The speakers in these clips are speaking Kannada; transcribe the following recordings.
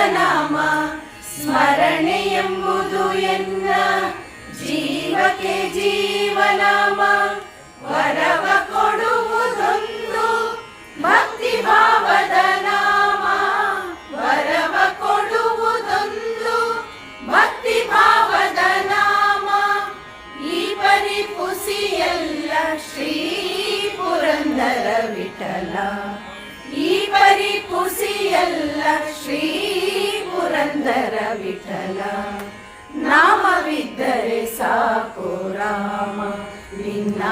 ನಾಮ ಸ್ಮರಣೆ ಎಂಬುದು ಎನ್ನ ಜೀವಕ್ಕೆ ಜೀವನಾಮ. ವರವ ಕೊಡುವುದೊಂದು ಭಕ್ತಿ ಭಾವದ ನಾಮ. ವರವ ಕೊಡುವುದೊಂದು ಭಕ್ತಿ ಭಾವದ ನಾಮ. ಈ ಪರಿಪುಸಿಯಲ್ಲ ಶ್ರೀ ಪುರಂದರ ವಿಠಲ. ಈ ಪರಿಪುಸಿಯಲ್ಲ ಶ್ರೀ ಪುರಂದರ ವಿಠಲ. ನಾಮವಿದ್ದರೆ ಸಾಕು ರಾಮ ನಿನ್ನ.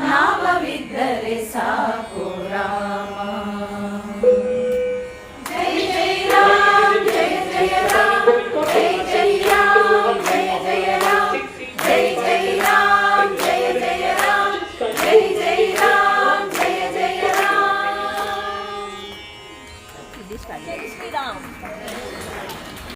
ನಾಮವಿದ್ದರೆ ಸಾಕು